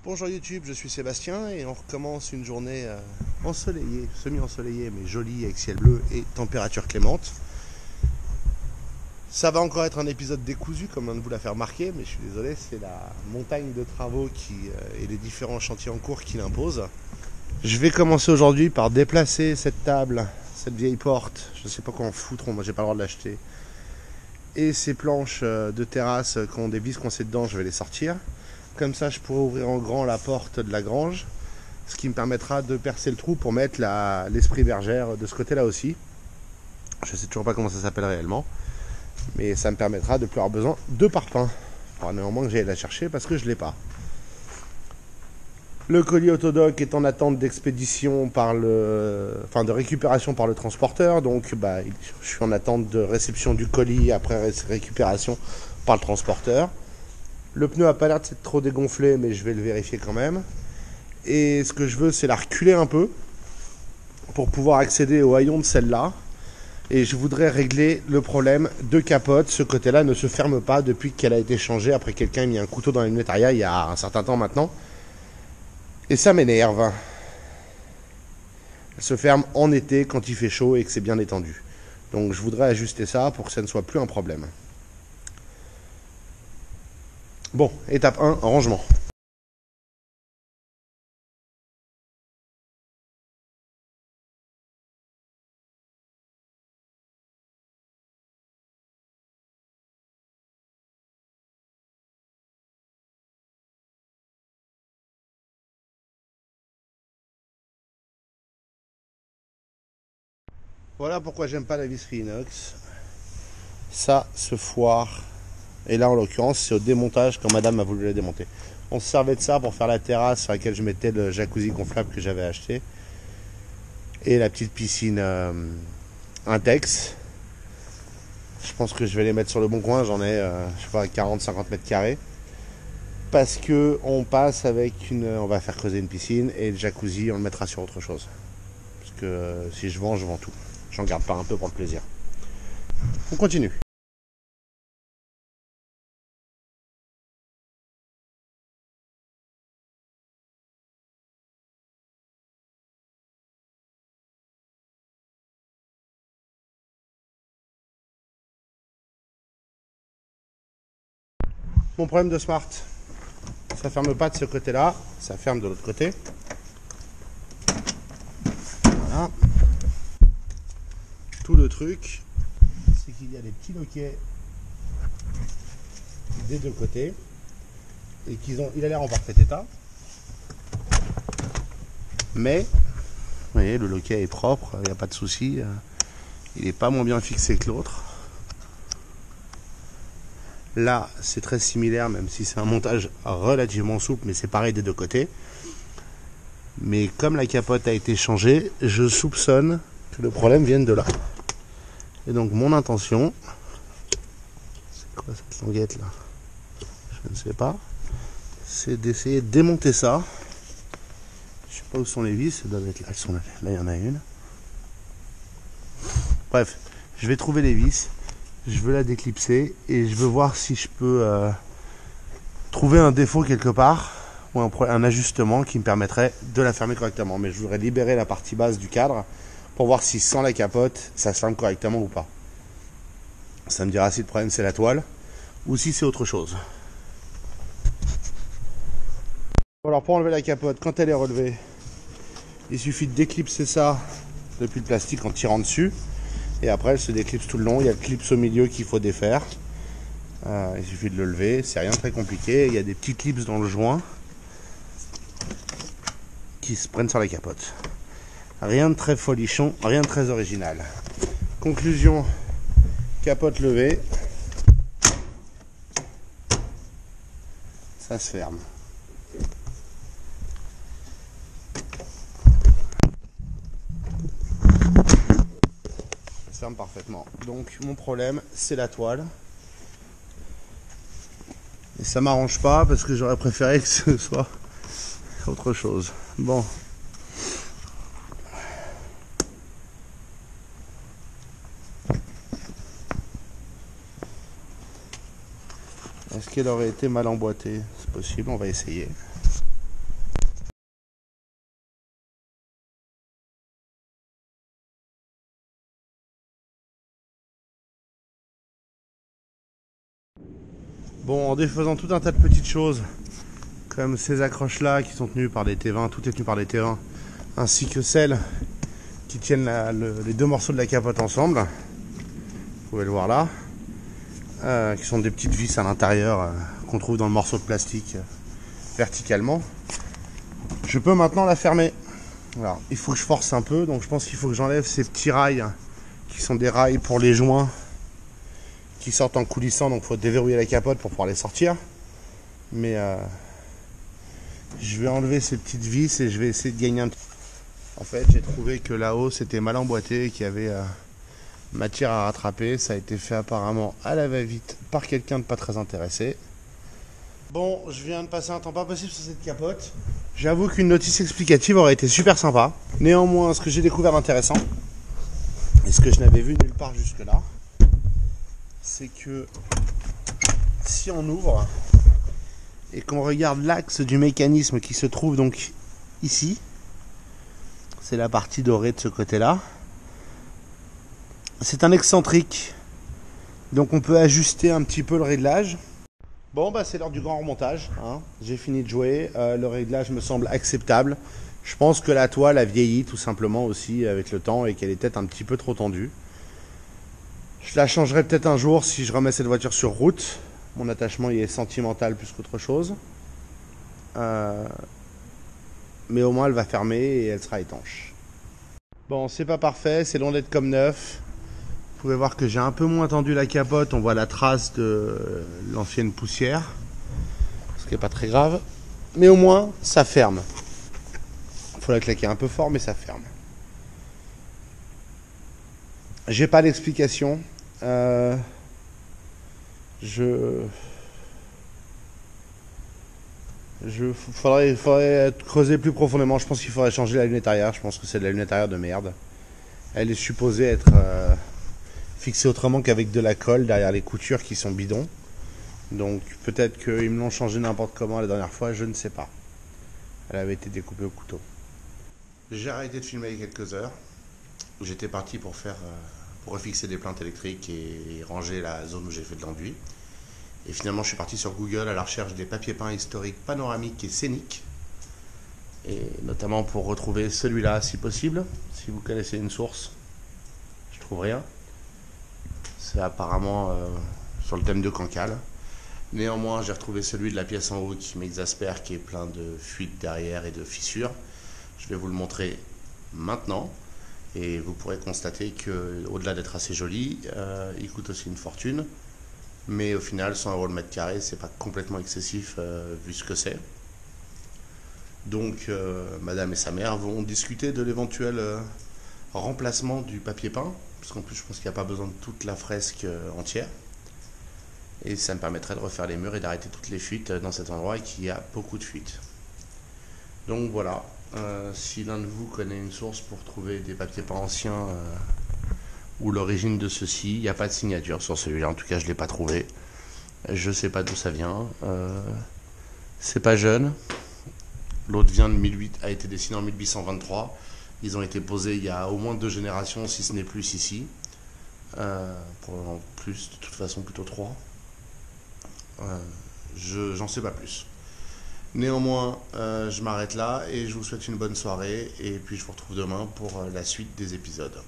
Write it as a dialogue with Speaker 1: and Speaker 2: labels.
Speaker 1: Bonjour YouTube, je suis Sébastien et on recommence une journée ensoleillée, semi-ensoleillée mais jolie avec ciel bleu et température clémente. Ça va encore être un épisode décousu comme on vous l'a fait remarquer, mais je suis désolé, c'est la montagne de travaux et les différents chantiers en cours qui l'imposent. Je vais commencer aujourd'hui par déplacer cette table, cette vieille porte, je ne sais pas quoi en foutre, moi j'ai pas le droit de l'acheter. Et ces planches de terrasse qui ont des vis coincées dedans, je vais les sortir. Comme ça, je pourrai ouvrir en grand la porte de la grange, ce qui me permettra de percer le trou pour mettre l'esprit bergère de ce côté-là aussi. Je ne sais toujours pas comment ça s'appelle réellement, mais ça me permettra de ne plus avoir besoin de parpaing. Il faudra néanmoins que j'aille la chercher parce que je ne l'ai pas. Le colis Autodoc est en attente d'expédition de récupération par le transporteur. Donc je suis en attente de réception du colis après récupération par le transporteur. Le pneu a pas l'air de s'être trop dégonflé, mais je vais le vérifier quand même. Et ce que je veux, c'est la reculer un peu pour pouvoir accéder au haillon de celle-là. Et je voudrais régler le problème de capote. Ce côté-là ne se ferme pas depuis qu'elle a été changée. Après, quelqu'un a mis un couteau dans la lunette arrière il y a un certain temps maintenant. Et ça m'énerve. Elle se ferme en été quand il fait chaud et que c'est bien étendu. Donc je voudrais ajuster ça pour que ça ne soit plus un problème. Bon, étape 1, rangement. Voilà pourquoi j'aime pas la visserie inox. Ça se foire. Et là, en l'occurrence, c'est au démontage quand madame a voulu la démonter. On se servait de ça pour faire la terrasse sur laquelle je mettais le jacuzzi gonflable que j'avais acheté. Et la petite piscine Intex. Je pense que je vais les mettre sur le bon coin. J'en ai, je sais pas, 40-50 mètres carrés. Parce que on passe avec on va faire creuser une piscine et le jacuzzi, on le mettra sur autre chose. Parce que si je vends tout. J'en garde pas un peu pour le plaisir. On continue. Mon problème de Smart, ça ferme pas de ce côté-là, ça ferme de l'autre côté. Voilà. Tout le truc, c'est qu'il y a des petits loquets des deux côtés et il a l'air en parfait état. Mais, vous voyez, le loquet est propre, il n'y a pas de souci. Il n'est pas moins bien fixé que l'autre. Là, c'est très similaire, même si c'est un montage relativement souple, mais c'est pareil des deux côtés. Mais comme la capote a été changée, je soupçonne que le problème vienne de là. Et donc mon intention, c'est quoi cette languette là? Je ne sais pas. C'est d'essayer de démonter ça. Je sais pas où sont les vis, elles doivent être là. Elles sont là. Là, il y en a une. Bref, je vais trouver les vis. Je veux la déclipser et je veux voir si je peux trouver un défaut quelque part ou un ajustement qui me permettrait de la fermer correctement. Mais je voudrais libérer la partie basse du cadre pour voir si sans la capote, ça se ferme correctement ou pas. Ça me dira si le problème c'est la toile ou si c'est autre chose. Alors pour enlever la capote, quand elle est relevée, il suffit de déclipser ça depuis le plastique en tirant dessus. Et après elle se déclipse tout le long. Il y a le clips au milieu qu'il faut défaire. Il suffit de le lever, c'est rien de très compliqué. Il y a des petits clips dans le joint qui se prennent sur la capote. Rien de très folichon, rien de très original. Conclusion, capote levée. Ça se ferme. Ça se ferme parfaitement. Donc mon problème, c'est la toile. Et ça m'arrange pas parce que j'aurais préféré que ce soit autre chose. Bon. Est-ce qu'elle aurait été mal emboîtée? C'est possible, on va essayer. Bon, en défaisant tout un tas de petites choses, comme ces accroches là qui sont tenues par des T20, tout est tenu par des T20, ainsi que celles qui tiennent les deux morceaux de la capote ensemble, vous pouvez le voir là, qui sont des petites vis à l'intérieur qu'on trouve dans le morceau de plastique verticalement. Je peux maintenant la fermer. Alors, il faut que je force un peu, donc je pense qu'il faut que j'enlève ces petits rails qui sont des rails pour les joints qui sortent en coulissant, donc il faut déverrouiller la capote pour pouvoir les sortir. Mais je vais enlever ces petites vis et je vais essayer de gagner un petit. En fait, j'ai trouvé que là-haut c'était mal emboîté et qu'il y avait matière à rattraper. Ça a été fait apparemment à la va-vite par quelqu'un de pas très intéressé. Bon, je viens de passer un temps pas possible sur cette capote. J'avoue qu'une notice explicative aurait été super sympa. Néanmoins, ce que j'ai découvert d'intéressant, et ce que je n'avais vu nulle part jusque-là, c'est que si on ouvre et qu'on regarde l'axe du mécanisme qui se trouve donc ici, c'est la partie dorée de ce côté-là, c'est un excentrique. Donc on peut ajuster un petit peu le réglage. Bon, bah c'est l'heure du grand remontage, hein. J'ai fini de jouer, le réglage me semble acceptable. Je pense que la toile a vieilli tout simplement aussi avec le temps et qu'elle est peut-être un petit peu trop tendue. Je la changerai peut-être un jour si je remets cette voiture sur route. Mon attachement y est sentimental plus qu'autre chose. Mais au moins elle va fermer et elle sera étanche. Bon, c'est pas parfait, c'est loin d'être comme neuf. Vous pouvez voir que j'ai un peu moins tendu la capote, on voit la trace de l'ancienne poussière, ce qui n'est pas très grave, mais au moins ça ferme. Il faut la claquer un peu fort, mais ça ferme. J'ai pas d'explication. Faudrait creuser plus profondément. Je pense qu'il faudrait changer la lunette arrière. Je pense que c'est de la lunette arrière de merde. Elle est supposée être fixé autrement qu'avec de la colle derrière les coutures qui sont bidons. Donc peut-être qu'ils me l'ont changé n'importe comment la dernière fois, je ne sais pas. Elle avait été découpée au couteau. J'ai arrêté de filmer il y a quelques heures. J'étais parti pour refixer des plaintes électriques et ranger la zone où j'ai fait de l'enduit. Et finalement je suis parti sur Google à la recherche des papiers peints historiques panoramiques et scéniques. Et notamment pour retrouver celui-là si possible. Si vous connaissez une source, je trouve rien. C'est apparemment sur le thème de Cancale. Néanmoins, j'ai retrouvé celui de la pièce en haut qui m'exaspère, qui est plein de fuites derrière et de fissures. Je vais vous le montrer maintenant. Et vous pourrez constater qu'au-delà d'être assez joli, il coûte aussi une fortune. Mais au final, 100 € le mètre carré, c'est pas complètement excessif vu ce que c'est. Donc, madame et sa mère vont discuter de l'éventuel remplacement du papier peint. Parce qu'en plus, je pense qu'il n'y a pas besoin de toute la fresque entière. Et ça me permettrait de refaire les murs et d'arrêter toutes les fuites dans cet endroit et qu'il y a beaucoup de fuites. Donc voilà, si l'un de vous connaît une source pour trouver des papiers peints anciens ou l'origine de ceci, il n'y a pas de signature sur celui-là. En tout cas, je ne l'ai pas trouvé. Je ne sais pas d'où ça vient. C'est pas jeune. L'autre a été dessiné en 1823. Ils ont été posés il y a au moins 2 générations, si ce n'est plus ici. Probablement plus, de toute façon plutôt 3. J'en sais pas plus. Néanmoins, je m'arrête là et je vous souhaite une bonne soirée. Et puis je vous retrouve demain pour la suite des épisodes.